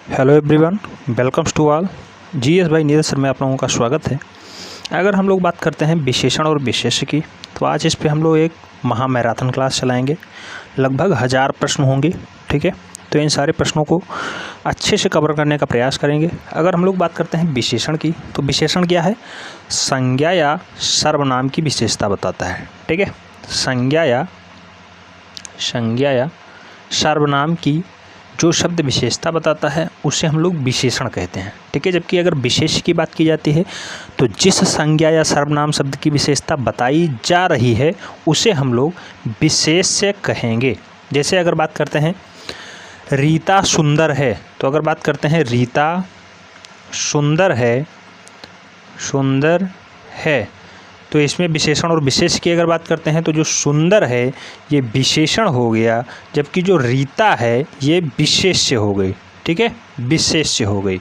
Hello everyone, welcomes to all. GS by Neeraj sir में आप लोगों का स्वागत है। अगर हम लोग बात करते हैं विशेषण और विशेष्य की, तो आज इस पे हम लोग एक महा मैराथन क्लास चलाएंगे। लगभग 1000 प्रश्न होंगे, ठीक है। तो इन सारे प्रश्नों को अच्छे से कवर करने का प्रयास करेंगे। अगर हम लोग बात करते हैं विशेषण की, तो विशेषण क्या है? संज्ञा या सर्वनाम की विशेषता बताता है, ठीक है। संज्ञा या सर्वनाम की जो शब्द विशेषता बताता है उसे हम लोग विशेषण कहते हैं, ठीक है। जबकि अगर विशेष्य की बात की जाती है तो जिस संज्ञा या सर्वनाम शब्द की विशेषता बताई जा रही है उसे हम लोग विशेष्य कहेंगे। जैसे अगर बात करते हैं रीता सुंदर है, तो अगर बात करते हैं रीता सुंदर है, तो इसमें विशेषण और विशेष्य की अगर बात करते हैं तो जो सुंदर है ये विशेषण हो गया, जबकि जो रीता है ये विशेष्य हो गई, ठीक है, विशेष्य हो गई।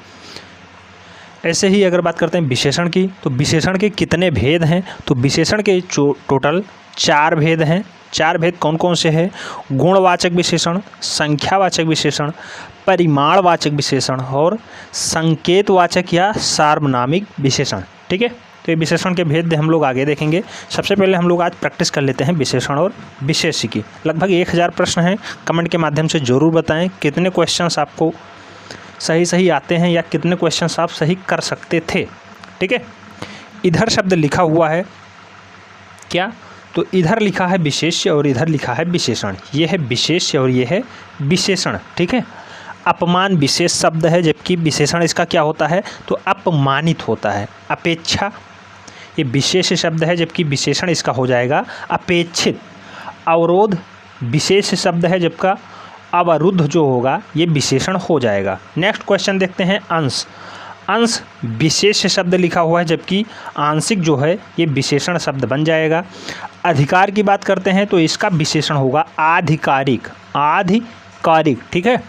ऐसे ही अगर बात करते हैं विशेषण की, तो विशेषण के कितने भेद हैं? तो विशेषण के टोटल 4 भेद हैं। 4 भेद कौन कौन से हैं? गुणवाचक विशेषण, संख्यावाचक विशेषण, परिमाणवाचक विशेषण और संकेतवाचक या सार्वनामिक विशेषण, ठीक है। तो ये विशेषण के भेद हम लोग आगे देखेंगे। सबसे पहले हम लोग आज प्रैक्टिस कर लेते हैं विशेषण और विशेष्य की। लगभग 1000 प्रश्न हैं। कमेंट के माध्यम से ज़रूर बताएं कितने क्वेश्चंस आपको सही आते हैं या कितने क्वेश्चंस आप सही कर सकते थे, ठीक है। इधर शब्द लिखा हुआ है क्या? तो इधर लिखा है विशेष्य और इधर लिखा है विशेषण। ये है विशेष्य और ये है विशेषण, ठीक है। अपमान विशेष शब्द है, जबकि विशेषण इसका क्या होता है? तो अपमानित होता है। अपेक्षा ये विशेष शब्द है, जबकि विशेषण इसका हो जाएगा अपेक्षित। अवरोध विशेष शब्द है, जबकि अवरुद्ध जो होगा ये विशेषण हो जाएगा। नेक्स्ट क्वेश्चन देखते हैं अंश। अंश विशेष शब्द लिखा हुआ है, जबकि आंशिक जो है ये विशेषण शब्द बन जाएगा। अधिकार की बात करते हैं तो इसका विशेषण होगा आधिकारिक, ठीक है।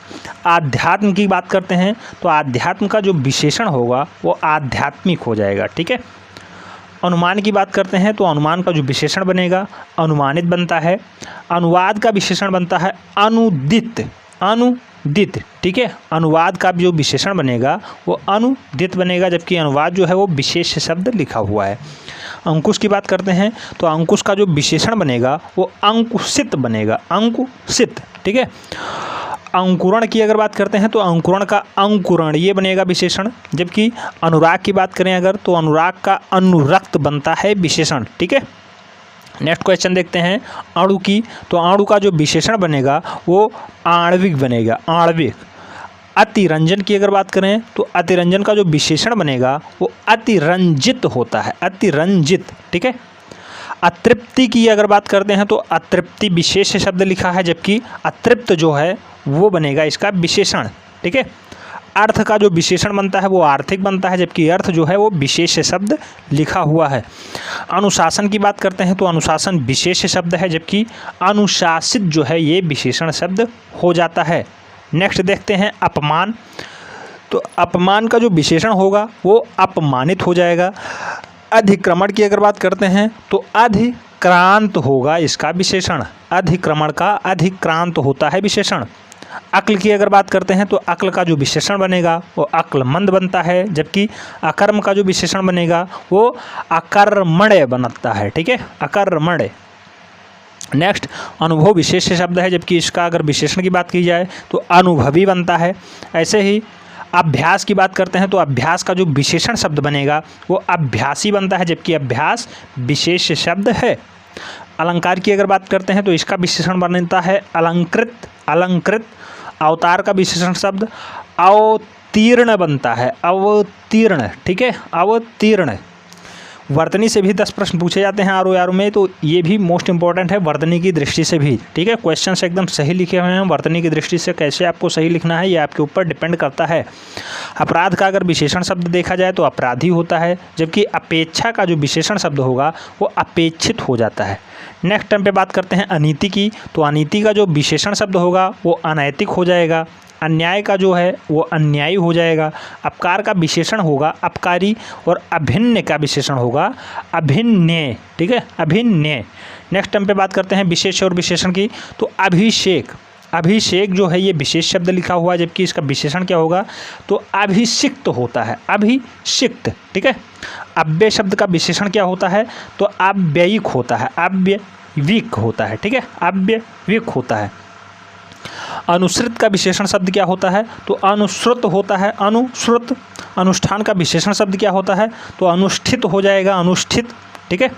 आध्यात्म की बात करते हैं तो आध्यात्म का जो विशेषण होगा वो आध्यात्मिक हो जाएगा, ठीक है। अनुमान की बात करते हैं तो अनुमान का जो विशेषण बनेगा अनुमानित बनता है। अनुवाद का विशेषण बनता है अनुदित, ठीक है। अनुवाद का जो विशेषण बनेगा वो अनुदित बनेगा, जबकि अनुवाद जो है वो विशेष शब्द लिखा हुआ है। अंकुश की बात करते हैं तो अंकुश का जो विशेषण बनेगा वो अंकुशित बनेगा, अंकुशित, ठीक है। अंकुरण की अगर बात करते हैं तो अंकुरण का अंकुरण ये बनेगा विशेषण, जबकि अनुराग की बात करें अगर तो अनुराग का अनुरक्त बनता है विशेषण, ठीक है। नेक्स्ट क्वेश्चन देखते हैं अणु की, तो अणु का जो विशेषण बनेगा वो आणविक बनेगा, आणविक। अतिरंजन की अगर बात करें तो अतिरंजन का जो विशेषण बनेगा वो अतिरंजित होता है, अतिरंजित, ठीक है। अतृप्ति की अगर बात करते हैं तो अतृप्ति विशेष शब्द लिखा है, जबकि अतृप्त जो है वो बनेगा इसका विशेषण, ठीक है। अर्थ का जो विशेषण बनता है वो आर्थिक बनता है, जबकि अर्थ जो है वो विशेष शब्द लिखा हुआ है। अनुशासन की बात करते हैं तो अनुशासन विशेष शब्द है, जबकि अनुशासित जो है ये विशेषण शब्द हो जाता है। नेक्स्ट देखते हैं अपमान, तो अपमान का जो विशेषण होगा वो अपमानित हो जाएगा। अधिक्रमण की अगर बात करते हैं तो अधिक्रांत होगा इसका विशेषण, अधिक्रमण का अधिक्रांत होता है विशेषण। अक्ल की अगर बात करते हैं तो अक्ल का जो विशेषण बनेगा वो अक्लमंद बनता है, जबकि अकर्म का जो विशेषण बनेगा वो अकर्मण्य बनता है, ठीक है, अकर्मण्य। नेक्स्ट अनुभव विशेष शब्द है, जबकि इसका अगर विशेषण की बात की जाए तो अनुभवी बनता है। ऐसे ही अभ्यास की बात करते हैं तो अभ्यास का जो विशेषण शब्द बनेगा वो अभ्यासी बनता है, जबकि अभ्यास विशेष शब्द है। अलंकार की अगर बात करते हैं तो इसका विशेषण बनता है अलंकृत, अलंकृत। अवतार का विशेषण शब्द अवतीर्ण बनता है, अवतीर्ण, ठीक है, अवतीर्ण। वर्तनी से भी 10 प्रश्न पूछे जाते हैं आर में, तो ये भी मोस्ट इंपॉर्टेंट है वर्तनी की दृष्टि से भी, ठीक है। क्वेश्चन एकदम सही लिखे हुए हैं। वर्तनी की दृष्टि से कैसे आपको सही लिखना है ये आपके ऊपर डिपेंड करता है। अपराध का अगर विशेषण शब्द देखा जाए तो अपराधी होता है, जबकि अपेक्षा का जो विशेषण शब्द होगा वो अपेक्षित हो जाता है। नेक्स्ट टाइम पे बात करते हैं अनीति की, तो अनीति का जो विशेषण शब्द होगा वो अनैतिक हो जाएगा। अन्याय का जो है वो अन्यायी हो जाएगा। अपकार का विशेषण होगा अपकारी और अभिन्न का विशेषण होगा अभिन्य, ठीक है, अभिन्य। नेक्स्ट टाइम पे बात करते हैं विशेष और विशेषण की, तो अभिषेक, अभिषेक जो है ये विशेष शब्द लिखा हुआ है, जबकि इसका विशेषण क्या होगा, तो अभिषिक्त होता है, अभिषिक्त। ठीक है। अव्यय शब्द का विशेषण क्या होता है, तो अव्ययिक होता है, अव्ययिक होता है। ठीक है, अव्ययिक होता है। अनुसृत का विशेषण शब्द क्या होता है, तो अनुश्रुत होता है, अनुश्रुत। अनुष्ठान का विशेषण शब्द क्या होता है, तो अनुष्ठित हो जाएगा, अनुष्ठित। ठीक है।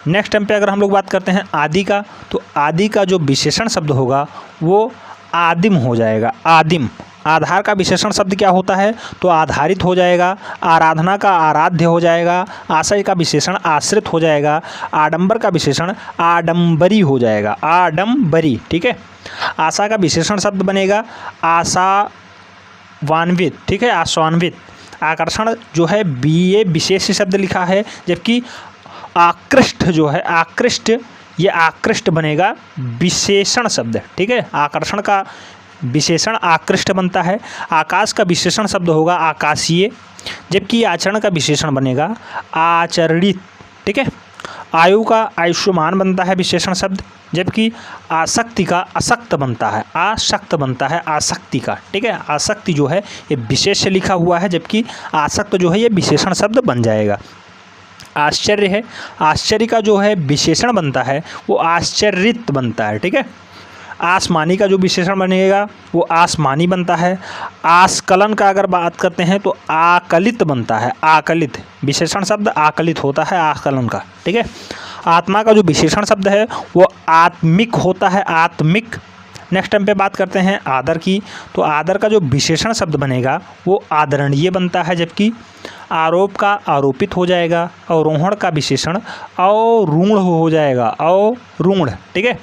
नेक्स्ट टाइम पे अगर हम लोग बात करते हैं आदि का, तो आदि का जो विशेषण शब्द होगा वो आदिम हो जाएगा, आदिम। आधार का विशेषण शब्द क्या होता है, तो आधारित हो जाएगा। आराधना का आराध्य हो जाएगा। आशय का विशेषण आश्रित हो जाएगा। आडंबर का विशेषण आडंबरी हो जाएगा, आडंबरी। ठीक है। आशा का विशेषण शब्द बनेगा आशावान्वित। ठीक है, आशान्वित। आकर्षण जो है ये विशेष शब्द लिखा है, जबकि आकृष्ट जो है, आकृष्ट, ये आकृष्ट बनेगा विशेषण शब्द। ठीक है। आकर्षण का विशेषण आकृष्ट बनता है। आकाश का विशेषण शब्द होगा आकाशीय, जबकि आचरण का विशेषण बनेगा आचरणित। ठीक है। आयु का आयुष्मान बनता है विशेषण शब्द, जबकि आसक्ति का अशक्त बनता है, आसक्त बनता है आसक्ति का। ठीक है। आसक्ति जो है ये विशेष से लिखा हुआ है, जबकि आसक्त जो है ये विशेषण शब्द बन जाएगा। आश्चर्य है, आश्चर्य का जो है विशेषण बनता है वो आश्चर्यित बनता है। ठीक है। आसमानी का जो विशेषण बनेगा वो आसमानी बनता है। आस्कलन का अगर बात करते हैं तो आकलित बनता है, आकलित। विशेषण शब्द आकलित होता है आस्कलन का। ठीक है। आत्मा का जो विशेषण शब्द है वो आत्मिक होता है, आत्मिक। नेक्स्ट टाइम पे बात करते हैं आदर की, तो आदर का जो विशेषण शब्द बनेगा वो आदरणीय बनता है, जबकि आरोप का आरोपित हो जाएगा। अवरोहण का विशेषण अवरूढ़ हो जाएगा, अवरूढ़। ठीक है।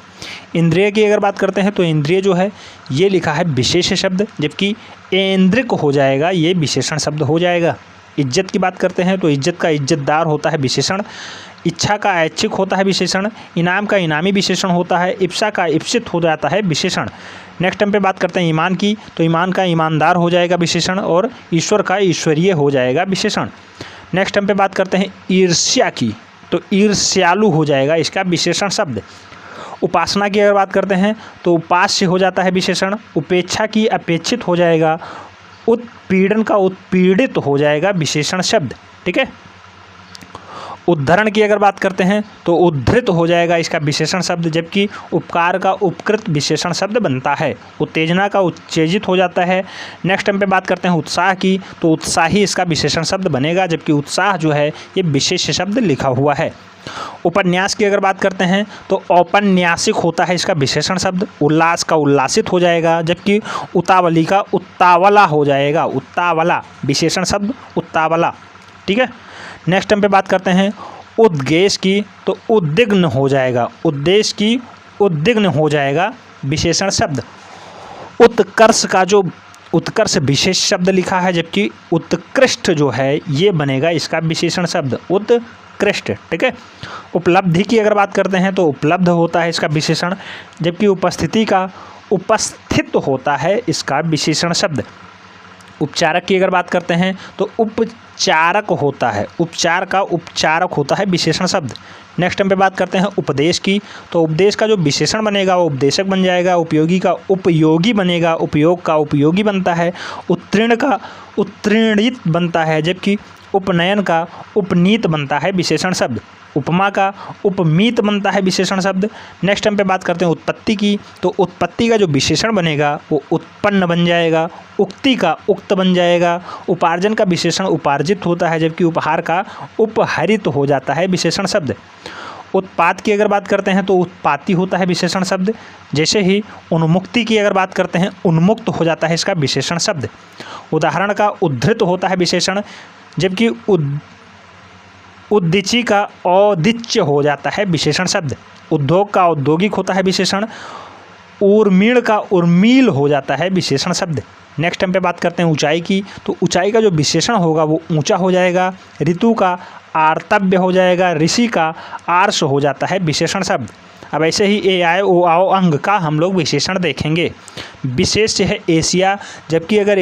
इंद्रिय की अगर बात करते हैं तो इंद्रिय जो है ये लिखा है विशेष शब्द, जबकि ऐन्द्रिक हो जाएगा, ये विशेषण शब्द हो जाएगा। इज्जत की बात करते हैं तो इज्जत का इज्जतदार होता है विशेषण। इच्छा का ऐच्छिक होता है विशेषण। इनाम का इनामी विशेषण होता है। इप्सा का इप्सित हो जाता है विशेषण। नेक्स्ट टाइम पे बात करते हैं ईमान की, तो ईमान का ईमानदार हो जाएगा विशेषण, और ईश्वर का ईश्वरीय हो जाएगा विशेषण। नेक्स्ट टाइम पे बात करते हैं ईर्ष्या की, तो ईर्ष्यालु हो जाएगा इसका विशेषण शब्द। उपासना की अगर बात करते हैं तो उपास्य हो जाता है विशेषण। उपेक्षा की अपेक्षित हो जाएगा। उत्पीड़न का उत्पीड़ित हो जाएगा विशेषण शब्द। ठीक है। उद्धरण की अगर बात करते हैं तो उद्धृत हो जाएगा इसका विशेषण शब्द, जबकि उपकार का उपकृत विशेषण शब्द बनता है। उत्तेजना का उत्तेजित हो जाता है। नेक्स्ट टाइम पे बात करते हैं उत्साह की, तो उत्साही इसका विशेषण शब्द बनेगा, जबकि उत्साह जो है ये विशेष शब्द लिखा हुआ है। उपन्यास की अगर बात करते हैं तो औपन्यासिक होता है इसका विशेषण शब्द। उल्लास का उल्लासित हो जाएगा, जबकि उतावली का उत्तावला हो जाएगा, उत्तावला विशेषण शब्द, उत्तावला। ठीक है। नेक्स्ट टाइम पे बात करते हैं उद्देश्य की, तो उद्विग्न हो जाएगा, उद्देश्य की उद्विग्न हो जाएगा विशेषण शब्द। उत्कर्ष का जो उत्कर्ष विशेष शब्द लिखा है, जबकि उत्कृष्ट जो है ये बनेगा इसका विशेषण शब्द, उत्कृष्ट। ठीक है। उपलब्धि की अगर बात करते हैं तो उपलब्ध होता है इसका विशेषण, जबकि उपस्थिति का उपस्थित होता है इसका विशेषण शब्द। उपचारक की अगर बात करते हैं तो उपचारक होता है, उपचार का उपचारक होता है विशेषण शब्द। नेक्स्ट टाइम पे बात करते हैं उपदेश की, तो उपदेश का जो विशेषण बनेगा वो उपदेशक बन जाएगा। उपयोगी का उपयोगी बनेगा, उपयोग का उपयोगी बनता है। उत्तीर्ण का उत्तीर्णित बनता है, जबकि उपनयन का उपनीत बनता है विशेषण शब्द। उपमा का उपमीत बनता है विशेषण शब्द। नेक्स्ट टाइम पे बात करते हैं उत्पत्ति की, तो उत्पत्ति का जो विशेषण बनेगा वो उत्पन्न बन जाएगा। उक्ति का उक्त बन जाएगा। उपार्जन का विशेषण उपार्जित होता है, जबकि उपहार का उपहरित हो जाता है विशेषण शब्द। उत्पात की अगर बात करते हैं तो उत्पाती होता है विशेषण शब्द। जैसे ही उन्मुक्ति की अगर बात करते हैं उन्मुक्त हो जाता है इसका विशेषण शब्द। उदाहरण का उद्धृत होता है विशेषण, जबकि उद्दिची का औदिच्य हो जाता है विशेषण शब्द। उद्योग का औद्योगिक होता है विशेषण। उर्मीण का उर्मील हो जाता है विशेषण शब्द। नेक्स्ट टाइम पे बात करते हैं ऊंचाई की, तो ऊंचाई का जो विशेषण होगा वो ऊंचा हो जाएगा। ऋतु का आर्तव्य हो जाएगा। ऋषि का आर्ष हो जाता है विशेषण शब्द। अब ऐसे ही ए आए ओ आओ अंग का हम लोग विशेषण देखेंगे। विशेष है एशिया, जबकि अगर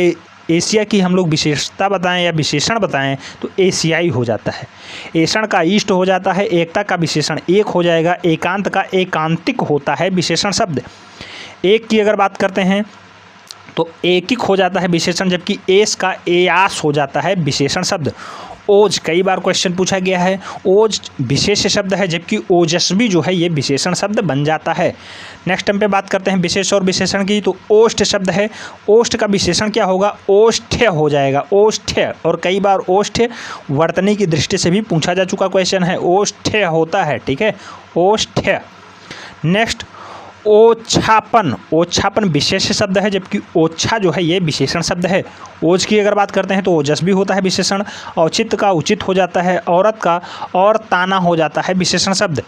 एशिया की हम लोग विशेषता बताएं या विशेषण बताएं तो एशियाई हो जाता है। ऐषण का ईष्ट हो जाता है। एकता का विशेषण एक हो जाएगा। एकांत का एकांतिक होता है विशेषण शब्द। एक की अगर बात करते हैं तो एकिक हो जाता है विशेषण, जबकि एस का एयास हो जाता है विशेषण शब्द। ओज, कई बार क्वेश्चन पूछा गया है, ओज विशेष शब्द है, जबकि ओजस्वी जो है ये विशेषण शब्द बन जाता है। नेक्स्ट टाइम पे बात करते हैं विशेष और विशेषण की, तो ओष्ठ शब्द है, ओष्ठ का विशेषण क्या होगा, ओष्ठ्य हो जाएगा, ओष्ठ्य। और कई बार ओष्ठ्य वर्तनी की दृष्टि से भी पूछा जा चुका क्वेश्चन है, ओष्ठ्य होता है, ठीक है, ओष्ठ्य। नेक्स्ट ओछापन, ओछापन विशेष शब्द है, जबकि ओछा जो है ये विशेषण शब्द है। ओज की अगर बात करते हैं तो ओजस्वी होता है विशेषण, औचित्य का उचित हो जाता है, औरत का और ताना हो जाता है विशेषण शब्द।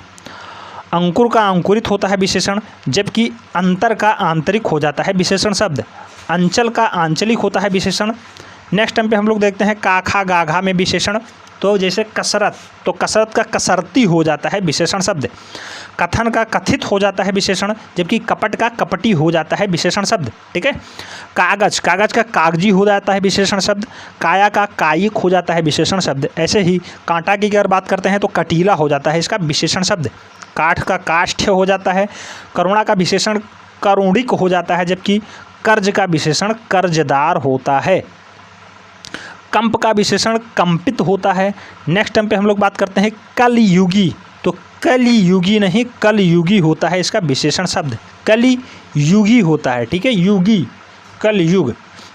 अंकुर का अंकुरित होता है विशेषण, जबकि अंतर का आंतरिक हो जाता है विशेषण शब्द। अंचल का आंचलिक होता है विशेषण। नेक्स्ट टाइम पे हम लोग देखते हैं काखा गाघा में विशेषण, तो जैसे कसरत, तो कसरत का कसरती हो जाता है विशेषण शब्द। कथन का कथित हो जाता है विशेषण, जबकि कपट का कपटी हो जाता है विशेषण शब्द, ठीक है। कागज, कागज का कागजी हो जाता है विशेषण शब्द। काया का कायिक हो जाता है विशेषण शब्द। ऐसे ही कांटा की अगर बात करते हैं तो कटीला हो जाता है इसका विशेषण शब्द। काठ का काष्ठ्य हो जाता है। करुणा का विशेषण करुणिक हो जाता है, जबकि कर्ज का विशेषण कर्जदार होता है। कंप का विशेषण कंपित होता है। नेक्स्ट टाइम पे हम लोग बात करते हैं कलयुगी, तो कलियुगी नहीं कलयुगी होता है इसका विशेषण शब्द, कलियुगी होता है, ठीक है, युगी, कलयुग,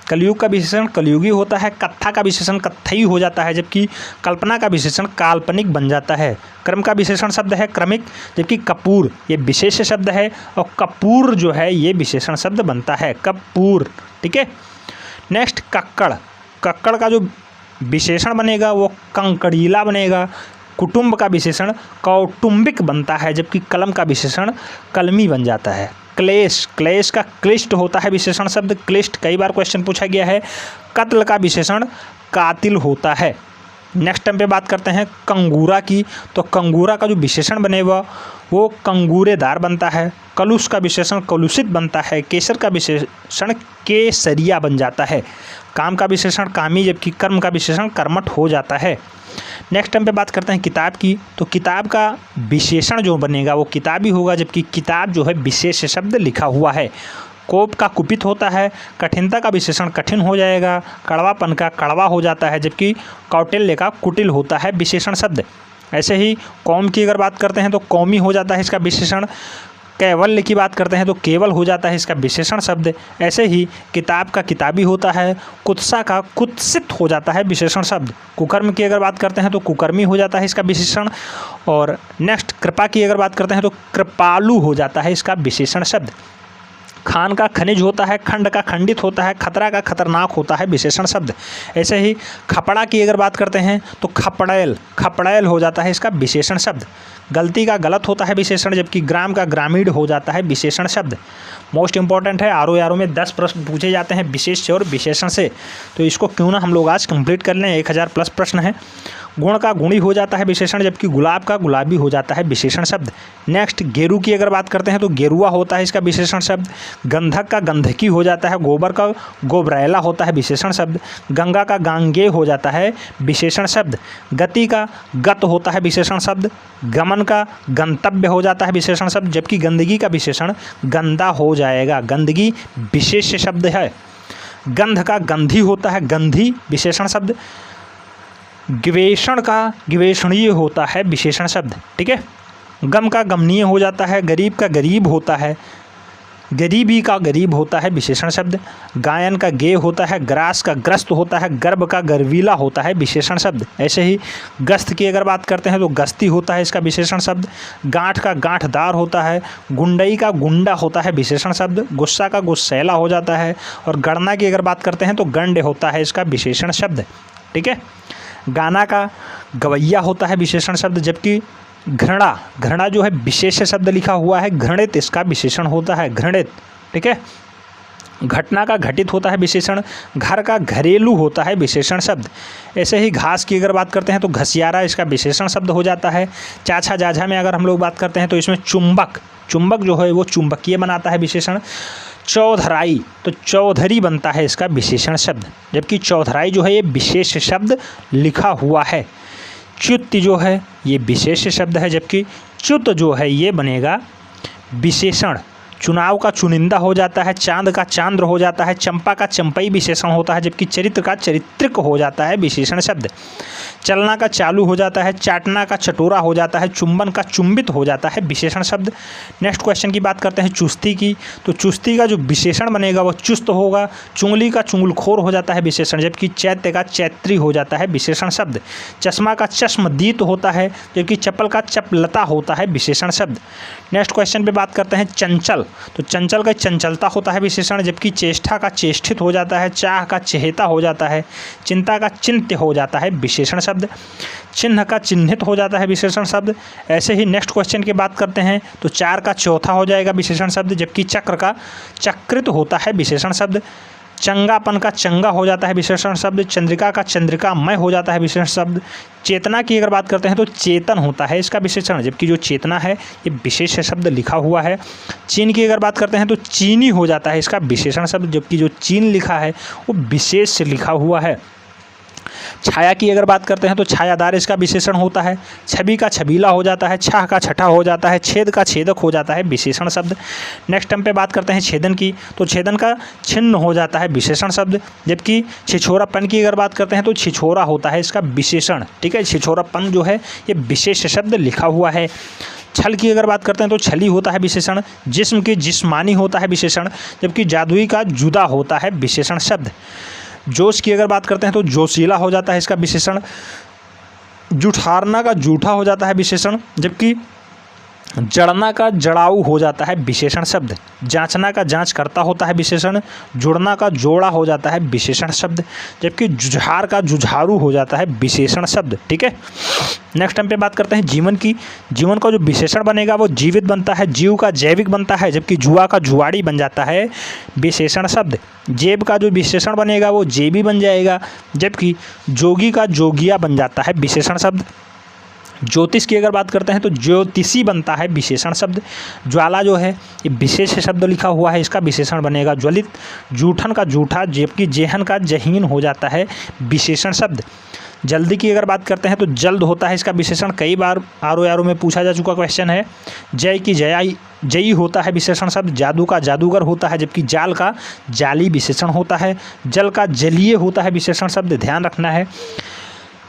कलयुग का विशेषण कलयुगी होता है। कत्था का विशेषण कत्थई हो जाता है, जबकि कल्पना का विशेषण काल्पनिक बन जाता है। क्रम का विशेषण शब्द है क्रमिक, जबकि कपूर ये विशेष शब्द है, और कपूर जो है ये विशेषण शब्द बनता है, कपूर, ठीक है। नेक्स्ट कक्कड़, कक्कड़ का जो विशेषण बनेगा वो कंकड़ीला बनेगा। कुटुंब का विशेषण कौटुंबिक बनता है, जबकि कलम का विशेषण कलमी बन जाता है। क्लेश, क्लेश का क्लिष्ट होता है विशेषण शब्द, क्लिष्ट, कई बार क्वेश्चन पूछा गया है। कत्ल का विशेषण कातिल होता है। नेक्स्ट टाइम पे बात करते हैं कंगूरा की, तो कंगूरा का जो विशेषण बनेगा वो कंगूरेदार बनता है। कलुष का विशेषण कलुषित बनता है। केसर का विशेषण केसरिया बन जाता है। काम का विशेषण कामी, जबकि कर्म का विशेषण कर्मठ हो जाता है। नेक्स्ट टाइम पे बात करते हैं किताब की, तो किताब का विशेषण जो बनेगा वो किताबी होगा, जबकि किताब जो है विशेष शब्द लिखा हुआ है। कोप का कुपित होता है। कठिनता का विशेषण कठिन हो जाएगा। कड़वापन का कड़वा हो जाता है, जबकि कौटिल्य का कुटिल होता है विशेषण शब्द। ऐसे ही कौम की अगर बात करते हैं तो कौमी हो जाता है इसका विशेषण। कैवल्य की बात करते हैं तो केवल हो जाता है इसका विशेषण शब्द। ऐसे ही किताब का किताबी होता है। कुत्सा का कुत्सित हो जाता है विशेषण शब्द। कुकर्म की अगर बात करते हैं तो कुकर्मी हो जाता है इसका विशेषण। और नेक्स्ट कृपा की अगर बात करते हैं तो कृपालु हो जाता है इसका विशेषण शब्द। खान का खनिज होता है। खंड का खंडित होता है। खतरा का खतरनाक होता है विशेषण शब्द। ऐसे ही खपड़ा की अगर बात करते हैं तो खपड़ैल, खपड़ैल हो जाता है इसका विशेषण शब्द। गलती का गलत होता है विशेषण, जबकि ग्राम का ग्रामीण हो जाता है विशेषण शब्द। मोस्ट इंपॉर्टेंट है, आर में 10 प्रश्न पूछे जाते हैं विशेष से और विशेषण से, तो इसको क्यों ना हम लोग आज कंप्लीट कर लें। 1000 प्लस प्रश्न है। गुण का गुणी हो जाता है विशेषण, जबकि गुलाब का गुलाबी हो जाता है विशेषण शब्द। नेक्स्ट गेरू की अगर बात करते हैं तो गेरुआ होता है इसका विशेषण शब्द। गंधक का गंधकी हो जाता है। गोबर का गोबरैला होता है विशेषण शब्द। गंगा का गांगे हो जाता है विशेषण शब्द। गति का गत होता है विशेषण शब्द। गमन का गंतव्य हो जाता है विशेषण शब्द, जबकि गंदगी का विशेषण गंदा हो जाएगा। गंदगी विशेष शब्द है। गंध का गंधी होता है गंधी विशेषण शब्द। गवेषण का गवेषणीय होता है विशेषण शब्द, ठीक है। गम का गमनीय हो जाता है। गरीब का गरीब होता है। गरीबी का गरीब होता है विशेषण शब्द। गायन का गे होता है। ग्रास का ग्रस्त होता है। गर्भ का गर्वीला होता है विशेषण शब्द। ऐसे ही गस्त की अगर बात करते हैं तो गस्ती होता है इसका विशेषण शब्द। गांठ का गांठदार होता है। गुंडई का गुंडा होता है विशेषण शब्द। गुस्सा का गुस्सैला हो जाता है। और गणना की अगर बात करते हैं तो गंड होता है इसका विशेषण शब्द, ठीक है। गाना का गवैया होता है विशेषण शब्द, जबकि घृणा, घृणा जो है विशेष शब्द लिखा हुआ है। घृणित इसका विशेषण होता है घृणित, ठीक है। घटना का घटित होता है विशेषण। घर का घरेलू होता है विशेषण शब्द। ऐसे ही घास की अगर बात करते हैं तो घसियारा इसका विशेषण शब्द हो जाता है। चाचा जाझा में अगर हम लोग बात करते हैं तो इसमें चुंबक, चुंबक जो है वो चुंबकीय बनाता है विशेषण। चौधराई, तो चौधरी बनता है इसका विशेषण शब्द, जबकि चौधराई जो है ये विशेष शब्द लिखा हुआ है। च्युत जो है ये विशेष शब्द है, जबकि च्युत जो है ये बनेगा विशेषण। चुनाव का चुनिंदा हो जाता है, चांद का चांद्र हो जाता है, चंपा का चंपई विशेषण होता है, जबकि चरित्र का चरित्रिक हो जाता है विशेषण शब्द। चलना का चालू हो जाता है, चाटना का चटोरा हो जाता है, चुंबन का चुंबित हो जाता है विशेषण शब्द। नेक्स्ट क्वेश्चन की बात करते हैं चुस्ती की, तो चुस्ती का जो विशेषण बनेगा वो चुस्त होगा। चुंगली का चुंगलखोर हो जाता है विशेषण, जबकि चैत्य का चैत्री हो जाता है विशेषण शब्द। चश्मा का चश्मदीत होता है, जबकि चप्पल का चपलता होता है विशेषण शब्द। नेक्स्ट क्वेश्चन पे बात करते हैं चंचल, तो चंचल का चंचलता होता है विशेषण, जबकि चेष्टा का चेष्टित हो जाता है, चाह का चहेता हो जाता है, चिंता का चिंत्य हो जाता है विशेषण शब्द, चिन्ह का चिन्हित हो जाता है विशेषण शब्द। ऐसे ही नेक्स्ट क्वेश्चन की बात करते हैं तो चार का चौथा हो जाएगा विशेषण शब्द, जबकि चक्र का चक्रित होता है विशेषण शब्द। चंगापन का चंगा हो जाता है विशेषण शब्द, चंद्रिका का चंद्रिकामय हो जाता है विशेषण शब्द। चेतना की अगर बात करते हैं तो चेतन होता है इसका विशेषण, जबकि जो चेतना है ये विशेष शब्द लिखा हुआ है। चीन की अगर बात करते हैं तो चीनी हो जाता है इसका विशेषण शब्द, जबकि जो चीन लिखा है वो विशेष से लिखा हुआ है। छाया की अगर बात करते हैं तो छायादार इसका विशेषण होता है। छवि का छबीला हो जाता है, छाह का छठा हो जाता है, छेद का छेदक हो जाता है विशेषण शब्द। नेक्स्ट हम पे बात करते हैं छेदन की, तो छेदन का छिन्न हो जाता है विशेषण शब्द, जबकि छिछोरापन की अगर बात करते हैं तो छिछोरा होता है इसका विशेषण। ठीक है, छिछोरापन जो है ये विशेष शब्द लिखा हुआ है। छल की अगर बात करते हैं तो छली होता है विशेषण, जिस्म की जिस्मानी होता है विशेषण, जबकि जादुई का जुदा होता है विशेषण शब्द। जोश की अगर बात करते हैं तो जोशीला हो जाता है इसका विशेषण। जुठारना का जूठा हो जाता है विशेषण, जबकि जड़ना का जड़ाऊ हो जाता है विशेषण शब्द। जांचना का जांच करता होता है विशेषण। जुड़ना का जोड़ा हो जाता है विशेषण शब्द, जबकि जुझार का जुझारू हो जाता है विशेषण शब्द। ठीक है, नेक्स्ट हम पे बात करते हैं जीवन की। जीवन का जो विशेषण बनेगा वो जीवित बनता है, जीव का जैविक बनता है, जबकि जुआ का जुआड़ी बन जाता है विशेषण शब्द। जेब का जो विशेषण बनेगा वो जेबी बन जाएगा, जबकि जोगी का जोगिया बन जाता है विशेषण शब्द। ज्योतिष की अगर बात करते हैं तो ज्योतिषी बनता है विशेषण शब्द। ज्वाला जो है ये विशेष शब्द लिखा हुआ है, इसका विशेषण बनेगा ज्वलित। जूठन का जूठा, जबकि जेहन का जहीन हो जाता है विशेषण शब्द। जल्दी की अगर बात करते हैं तो जल्द होता है इसका विशेषण, कई बार आरो में पूछा जा चुका क्वेश्चन है। जय की जयी होता है विशेषण शब्द। जादू का जादूगर होता है, जबकि जाल का जाली विशेषण होता है। जल का जलीय होता है विशेषण शब्द, ध्यान रखना है।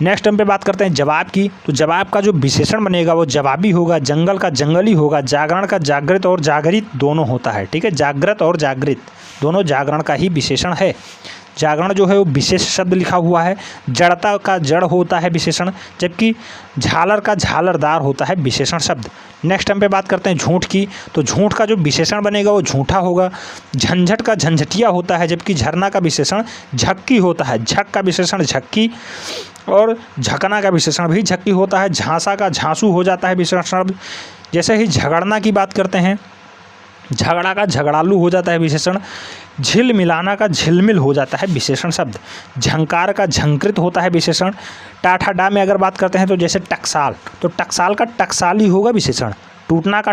नेक्स्ट हम पे बात करते हैं जवाब की, तो जवाब का जो विशेषण बनेगा वो जवाबी होगा। जंगल का जंगली होगा। जागरण का जागृत और जागरित दोनों होता है। ठीक है, जागृत और जागृत दोनों जागरण का ही विशेषण है। जागरण जो है वो विशेष शब्द लिखा हुआ है। जड़ता का जड़ होता है विशेषण, जबकि झालर का झालरदार होता है विशेषण शब्द। नेक्स्ट हम पे बात करते हैं झूठ की, तो झूठ का जो विशेषण बनेगा वो झूठा होगा। झंझट का झंझटिया होता है, जबकि झरना का विशेषण झक्की होता है। झक का विशेषण झक्की और झकना का विशेषण भी झक्की होता है। झांसा का झांसू हो जाता है विशेषण शब्द। जैसे ही झगड़ना की बात करते हैं, झगड़ा का झगड़ालू हो जाता है विशेषण। झिल मिलाना का झिलमिल हो जाता है विशेषण शब्द। झंकार का झंकृत होता है विशेषण। टाठाडा में अगर बात करते हैं तो जैसे टकसाल, तो टकसाल का टकसाली होगा विशेषण। टूटना का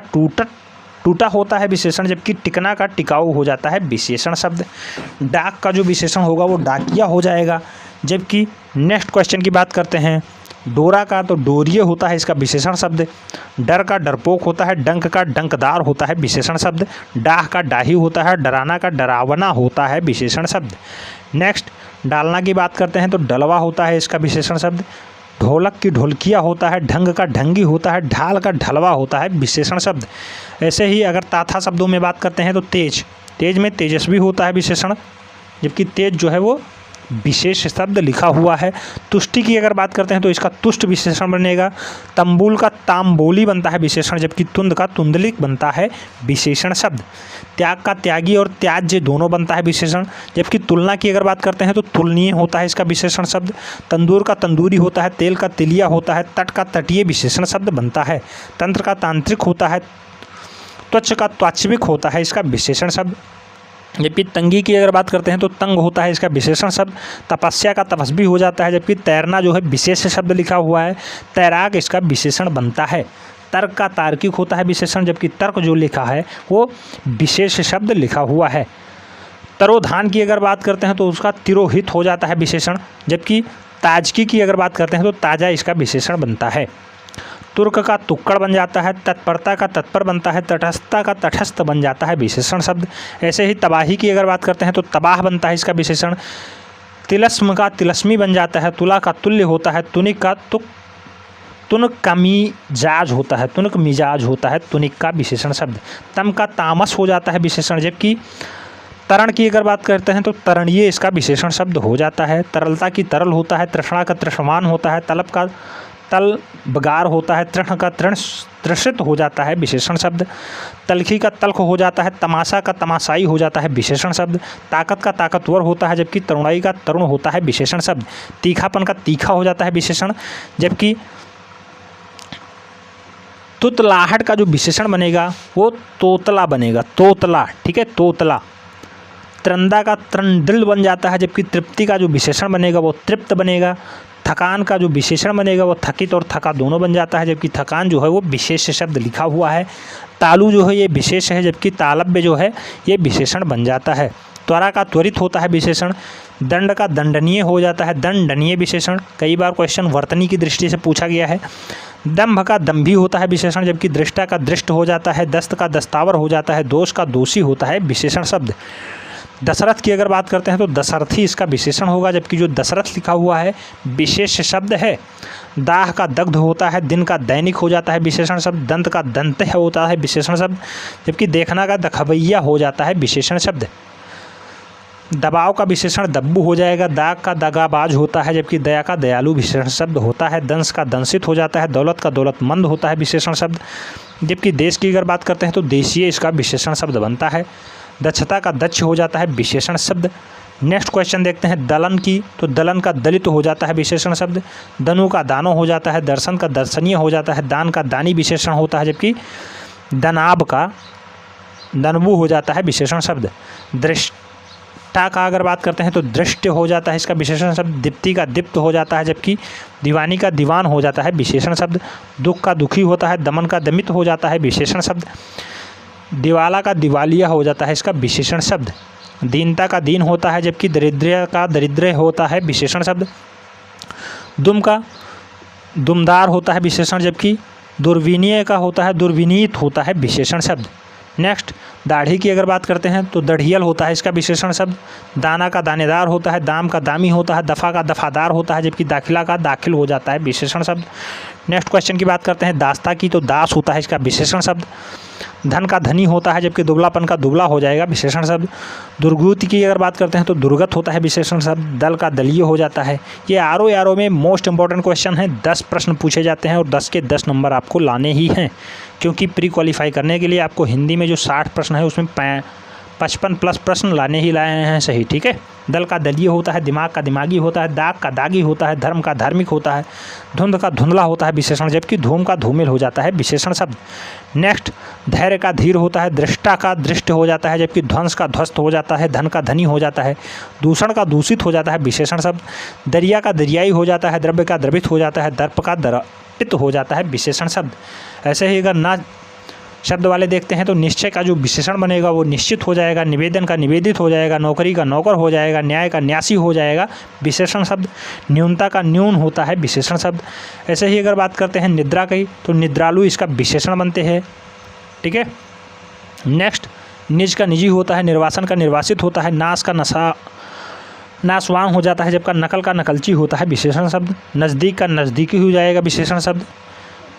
टूटा होता है विशेषण, जबकि टिकना का टिकाऊ हो जाता है विशेषण शब्द। डाक का जो विशेषण होगा वो डाकिया हो जाएगा, जबकि नेक्स्ट क्वेश्चन की बात करते हैं डोरा का, तो डोरिये होता है इसका विशेषण शब्द। डर का डरपोक होता है। डंक का डंकदार होता है विशेषण शब्द। डाह का डाही होता है। डराना का डरावना होता है विशेषण शब्द। नेक्स्ट डालना की बात करते हैं तो डलवा होता है इसका विशेषण शब्द। ढोलक की ढोलकिया होता है। ढंग का ढंगी होता है। ढाल का ढलवा होता है विशेषण शब्द। ऐसे ही अगर ताथा शब्दों में बात करते हैं तो तेज में तेजस्वी होता है विशेषण, जबकि तेज जो है वो विशेष शब्द लिखा हुआ है। तुष्टि की अगर बात करते हैं तो इसका तुष्ट विशेषण बनेगा। तंबूल का तांबोली बनता है विशेषण, जबकि तुंद का तुंदलिक बनता है विशेषण शब्द। त्याग का त्यागी और त्याज्य दोनों बनता है विशेषण, जबकि तुलना की अगर बात करते हैं तो तुलनीय होता है इसका विशेषण शब्द। तंदूर का तंदूरी होता है। तेल का तेलिया होता है। तट का तटीय विशेषण शब्द बनता है। तंत्र का तांत्रिक होता है। त्वच का त्वाचविक होता है इसका विशेषण शब्द। जबकि तंगी की अगर बात करते हैं तो तंग होता है इसका विशेषण शब्द। तपस्या का तपस्वी हो जाता है, जबकि तैरना जो है विशेष शब्द लिखा हुआ है। तैराक इसका विशेषण बनता है। तर्क का तार्किक होता है विशेषण, जबकि तर्क जो लिखा है वो विशेष शब्द लिखा हुआ है। तरोधान की अगर बात करते हैं तो उसका तिरोहित हो जाता है विशेषण, जबकि ताजकी की अगर बात करते हैं तो ताजा इसका विशेषण बनता है। तुर्क का तुक्कड़ बन जाता है, तत्परता का तत्पर बनता है, तटस्थता का तटस्थ बन जाता है विशेषण शब्द। ऐसे ही तबाही की अगर बात करते हैं तो तबाह बनता है इसका विशेषण। तिलस्म का तिलस्मी बन जाता है, तुला का तुल्य होता है, तुनिक का तुनक का मिजाज होता है, तुनक मिजाज होता है तुनिक का विशेषण शब्द। तम का तामस हो जाता है विशेषण। जबकि तरण की अगर बात करते हैं तो तरणीय इसका विशेषण शब्द हो जाता है। तरलता की तरल होता है, तृष्णा का तृष्णवान होता है, तलब का तलबगार होता है, तृष्ण का तृषित हो जाता है विशेषण शब्द। तलखी का तल्ख हो जाता है, तमाशा का तमाशाई हो जाता है विशेषण शब्द। ताकत का ताकतवर होता है, जबकि तरुणाई का तरुण होता है विशेषण शब्द। तीखापन का तीखा हो जाता है विशेषण। जबकि तुतलाहट का जो विशेषण बनेगा वो तोतला बनेगा, तोतला, ठीक है, तोतला। त्रंदा का त्रंडिल बन जाता है, जबकि तृप्ति का जो विशेषण बनेगा वो तृप्त बनेगा। थकान का जो विशेषण बनेगा वो थकित और थका दोनों बन जाता है, जबकि थकान जो है वो विशेष शब्द लिखा हुआ है। तालु जो है ये विशेष है, जबकि तालब्य जो है ये विशेषण बन जाता है। त्वरा का त्वरित होता है विशेषण। दंड का दंडनीय हो जाता है, दंडनीय विशेषण। कई बार क्वेश्चन वर्तनी की दृष्टि से पूछा गया है। दंभ का दंभी होता है विशेषण, जबकि दृष्टा का दृष्ट हो जाता है। दस्त का दस्तावर हो जाता है, दोष का दोषी होता है विशेषण शब्द। दशरथ की अगर बात करते हैं तो दशरथी इसका विशेषण होगा, जबकि जो दशरथ लिखा हुआ है विशेष शब्द है। दाह का दग्ध होता है, दिन का दैनिक हो जाता है विशेषण शब्द। दंत का दंत होता है विशेषण शब्द, जबकि देखना का दखबैया हो जाता है विशेषण शब्द। दबाव का विशेषण दब्बू हो जाएगा। दाग का दगाबाज होता है, जबकि दया का दयालु विशेषण शब्द होता है। दंश का दंशित हो जाता है। दौलत का दौलतमंद होता है विशेषण शब्द। जबकि देश की अगर बात करते हैं तो देशीय इसका विशेषण शब्द बनता है। दक्षता का दक्ष हो जाता है विशेषण शब्द। नेक्स्ट क्वेश्चन देखते हैं दलन की, तो दलन का दलित हो जाता है विशेषण शब्द। दनु का दानो हो जाता है। दर्शन का दर्शनीय हो जाता है। दान का दानी विशेषण होता है, जबकि दनाब का दनबू हो जाता है विशेषण शब्द। दृष्टा का अगर बात करते हैं तो दृष्ट हो जाता है इसका विशेषण शब्द। दीप्ति का दीप्त हो जाता है, जबकि दीवानी का दीवान हो जाता है विशेषण शब्द। दुख का दुखी होता है। दमन का दमित हो जाता है विशेषण शब्द। दिवाला का दिवालिया हो जाता है इसका विशेषण शब्द। दीनता का दीन होता है, जबकि दरिद्र का दरिद्र होता है विशेषण शब्द। दुम का दुमदार होता है विशेषण, जबकि दुर्विनीय का होता है दुर्विनीत होता है विशेषण शब्द। नेक्स्ट दाढ़ी की अगर बात करते हैं तो दढ़ियल होता है इसका विशेषण शब्द। दाना का दानेदार होता है। दाम का दामी होता है। दफ़ा का दफ़ादार होता है, जबकि दाखिला का दाखिल हो जाता है विशेषण शब्द। नेक्स्ट क्वेश्चन की बात करते हैं दास्ता की, तो दास होता है इसका विशेषण शब्द। धन का धनी होता है, जबकि दुबलापन का दुबला हो जाएगा विशेषण शब्द। दुर्गुति की अगर बात करते हैं तो दुर्गत होता है विशेषण शब्द। दल का दलीय हो जाता है। ये आरो में मोस्ट इंपॉर्टेंट क्वेश्चन है। 10 प्रश्न पूछे जाते हैं और 10 के 10 नंबर आपको लाने ही हैं, क्योंकि प्री क्वालिफाई करने के लिए आपको हिंदी में जो 60 प्रश्न है उसमें 55 प्लस प्रश्न लाने ही लाए हैं सही, ठीक है। दल का दलीय होता है। दिमाग का दिमागी होता है। दाग का दागी होता है। धर्म का धार्मिक होता है। धुंध का धुंधला होता है विशेषण, जबकि धूम का धूमिल हो जाता है विशेषण शब्द। नेक्स्ट धैर्य का धीर होता है। दृष्टा का दृष्ट हो जाता है, जबकि ध्वंस का ध्वस्त हो जाता है। धन का धनी हो जाता है। दूषण का दूषित हो जाता है विशेषण शब्द। दरिया का दरियाई हो जाता है। द्रव्य का द्रवित हो जाता है। दर्प का दर्पित हो जाता है विशेषण शब्द। ऐसे ही अगर ना शब्द वाले देखते हैं तो निश्चय का जो विशेषण बनेगा वो निश्चित हो जाएगा। निवेदन का निवेदित हो जाएगा। नौकरी का नौकर हो जाएगा। न्याय का न्यासी हो जाएगा विशेषण शब्द। न्यूनता का न्यून होता है विशेषण शब्द। ऐसे ही अगर बात करते हैं निद्रा की, तो निद्रालु इसका विशेषण बनते हैं, ठीक है। नेक्स्ट निज का निजी होता है। निर्वासन का निर्वासित होता है। नाश का नासवान हो जाता है, जबकि नकल का नकलची होता है विशेषण शब्द। नज़दीक का नज़दीकी हो जाएगा विशेषण शब्द।